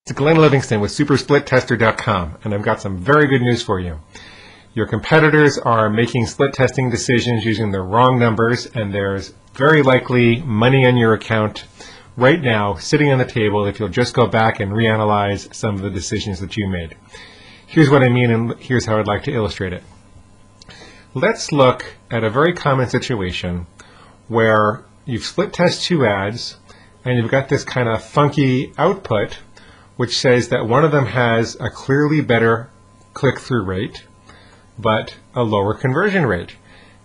It's Glenn Livingston with SuperSplitTester.com, and I've got some very good news for you. Your competitors are making split testing decisions using the wrong numbers, and there's very likely money on your account right now sitting on the table if you'll just go back and reanalyze some of the decisions that you made. Here's what I mean, and here's how I'd like to illustrate it. Let's look at a very common situation where you've split test two ads, and you've got this kind of funky output which says that one of them has a clearly better click-through rate, but a lower conversion rate.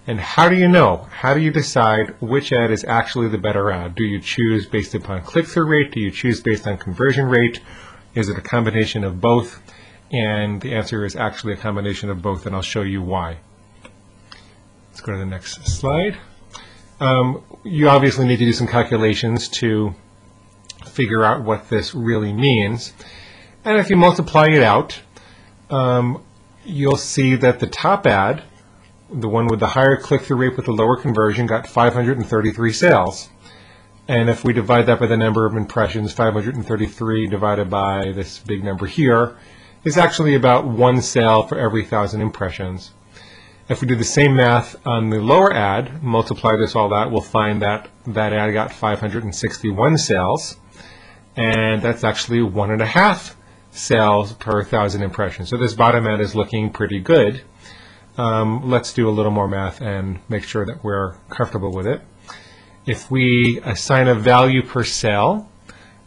And how do you know? How do you decide which ad is actually the better ad? Do you choose based upon click-through rate? Do you choose based on conversion rate? Is it a combination of both? And the answer is actually a combination of both, and I'll show you why. Let's go to the next slide. You obviously need to do some calculations to figure out what this really means. And if you multiply it out, you'll see that the top ad, the one with the higher click-through rate with the lower conversion, got 533 sales. And if we divide that by the number of impressions, 533 divided by this big number here is actually about one sale for every 1,000 impressions. If we do the same math on the lower ad, multiply this all out, we'll find that that ad got 561 sales. And that's actually 1.5 sales per 1,000 impressions. So this bottom ad is looking pretty good. Let's do a little more math and make sure that we're comfortable with it. If we assign a value per sale,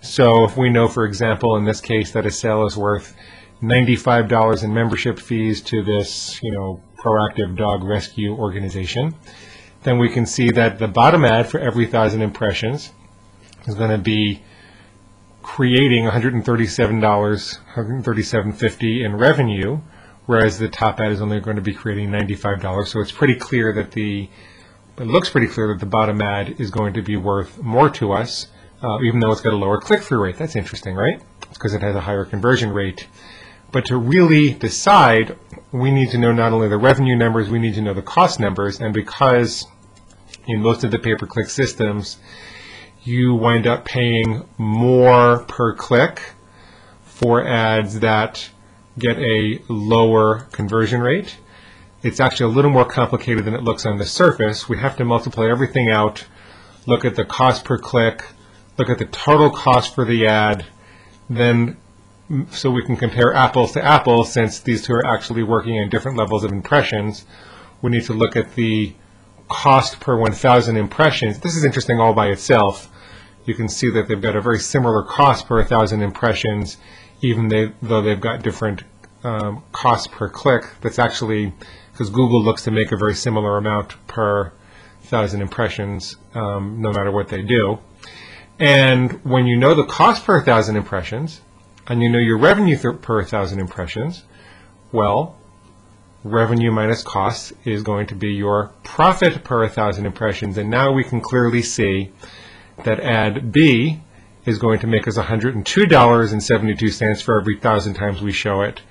so if we know, for example, in this case that a sale is worth $95 in membership fees to this, proactive dog rescue organization, then we can see that the bottom ad for every 1,000 impressions is going to be creating $137.50 in revenue, whereas the top ad is only going to be creating $95. So it's pretty clear that it looks pretty clear that the bottom ad is going to be worth more to us, even though it's got a lower click-through rate. That's interesting, right? It's because it has a higher conversion rate. But to really decide, we need to know not only the revenue numbers, we need to know the cost numbers, and because in most of the pay-per-click systems, you wind up paying more per click for ads that get a lower conversion rate. It's actually a little more complicated than it looks on the surface. We have to multiply everything out, look at the cost per click, look at the total cost for the ad, then so we can compare apples to apples, since these two are actually working in different levels of impressions. We need to look at the cost per 1,000 impressions. This is interesting all by itself. You can see that they've got a very similar cost per 1,000 impressions, even though they've got different costs per click. That's actually because Google looks to make a very similar amount per 1,000 impressions, no matter what they do. And when you know the cost per 1,000 impressions, and you know your revenue per 1,000 impressions, well, revenue minus cost is going to be your profit per 1,000 impressions. And now we can clearly see that ad B is going to make us $102.72 for every 1,000 times we show it,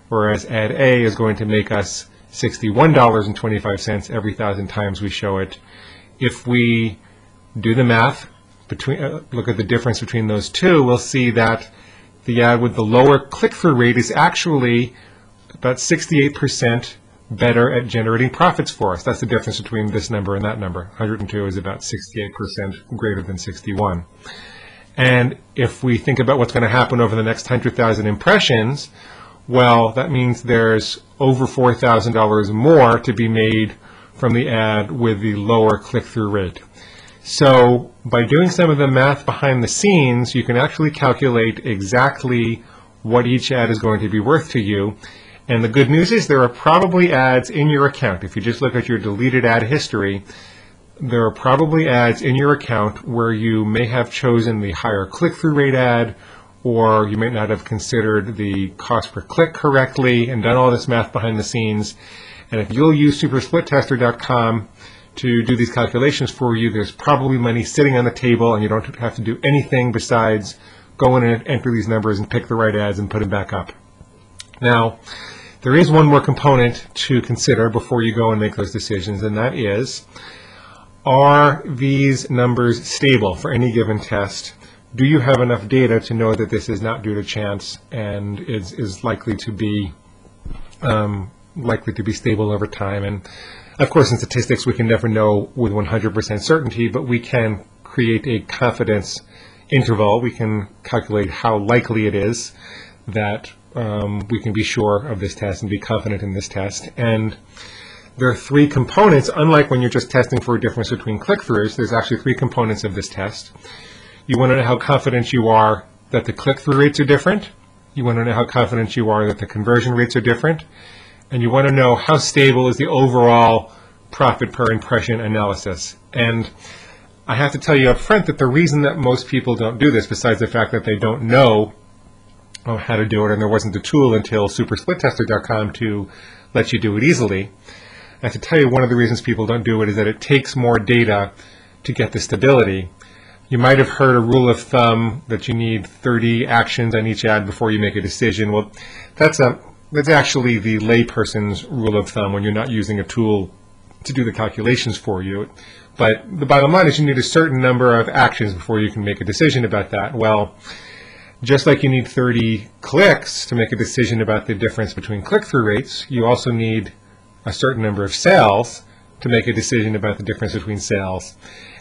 whereas ad A is going to make us $61.25 every 1,000 times we show it. If we do the math, look at the difference between those two, we'll see that the ad with the lower click-through rate is actually about 68% better at generating profits for us. That's the difference between this number and that number. 102 is about 68% greater than 61. And if we think about what's going to happen over the next 100,000 impressions, well, that means there's over $4,000 more to be made from the ad with the lower click-through rate. So by doing some of the math behind the scenes, you can actually calculate exactly what each ad is going to be worth to you. And the good news is there are probably ads in your account. If you just look at your deleted ad history, there are probably ads in your account where you may have chosen the higher click-through rate ad, or you may not have considered the cost per click correctly and done all this math behind the scenes. And if you'll use SuperSplitTester.com to do these calculations for you, there's probably money sitting on the table, and you don't have to do anything besides go in and enter these numbers and pick the right ads and put them back up. Now, there is one more component to consider before you go and make those decisions, and that is, are these numbers stable for any given test do you have enough data to know that this is not due to chance and is likely to be stable over time? And of course, in statistics, we can never know with 100% certainty, but we can create a confidence interval. We can calculate how likely it is that we can be sure of this test and be confident in this test. And there are three components. Unlike when you're just testing for a difference between click-throughs, there's actually three components of this test. You want to know how confident you are that the click-through rates are different. You want to know how confident you are that the conversion rates are different. And you want to know how stable is the overall profit per impression analysis. And I have to tell you up front that the reason that most people don't do this, besides the fact that they don't know how to do it, and there wasn't a tool until supersplittester.com to let you do it easily, I have to tell you one of the reasons people don't do it is that it takes more data to get the stability. You might have heard a rule of thumb that you need 30 actions on each ad before you make a decision. Well, that's actually the layperson's rule of thumb when you're not using a tool to do the calculations for you. But the bottom line is you need a certain number of actions before you can make a decision about that. Well, just like you need 30 clicks to make a decision about the difference between click-through rates, you also need a certain number of sales to make a decision about the difference between sales.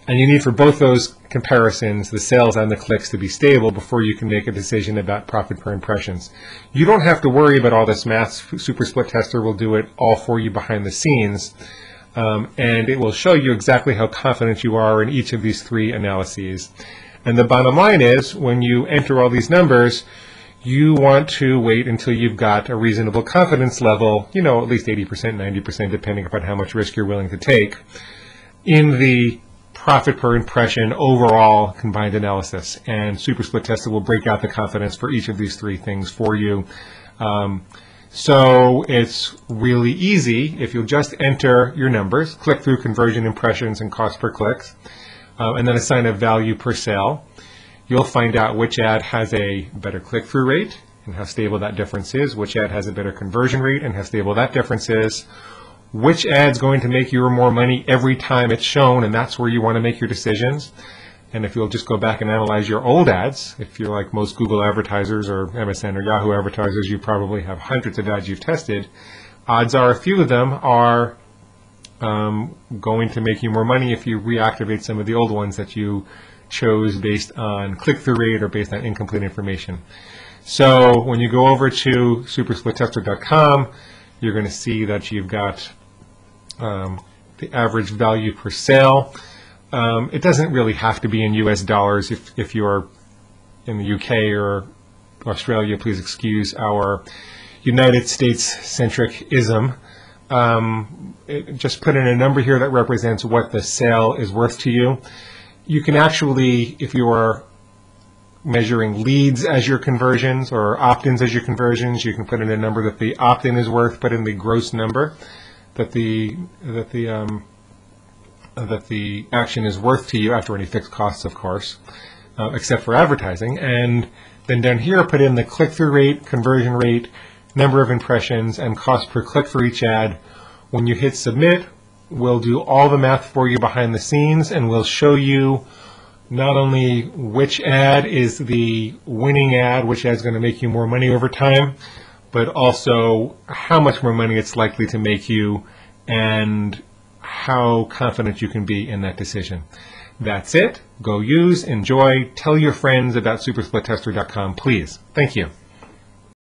And you need for both those comparisons, the sales and the clicks, to be stable before you can make a decision about profit per impressions. You don't have to worry about all this math. SuperSplit Tester will do it all for you behind the scenes. And it will show you exactly how confident you are in each of these three analyses. And the bottom line is, when you enter all these numbers, you want to wait until you've got a reasonable confidence level, at least 80%, 90%, depending upon how much risk you're willing to take, in the profit per impression overall combined analysis. And SuperSplit Tester will break out the confidence for each of these three things for you. So it's really easy if you'll just enter your numbers, click-through, conversion, impressions, and cost per clicks, and then assign a value per sale. You'll find out which ad has a better click-through rate and how stable that difference is, which ad has a better conversion rate and how stable that difference is, which ad's going to make you more money every time it's shown, and that's where you want to make your decisions. And if you'll just go back and analyze your old ads, if you're like most Google advertisers or MSN or Yahoo advertisers, you probably have hundreds of ads you've tested. Odds are a few of them are going to make you more money if you reactivate some of the old ones that you chose based on click-through rate or based on incomplete information. So when you go over to supersplittester.com, you're going to see that you've got the average value per sale. It doesn't really have to be in US dollars. If you're in the UK or Australia, please excuse our United States-centric ism. Just put in a number here that represents what the sale is worth to you. You can actually, if you are measuring leads as your conversions or opt-ins as your conversions, you can put in a number that the opt-in is worth, put in the gross number that the action is worth to you after any fixed costs, of course, except for advertising. And then down here, put in the click-through rate, conversion rate, number of impressions, and cost per click for each ad. When you hit submit, we'll do all the math for you behind the scenes, and we'll show you not only which ad is the winning ad, which ad is going to make you more money over time, but also how much more money it's likely to make you and how confident you can be in that decision. That's it. Go use, enjoy, tell your friends about supersplittester.com, please. Thank you.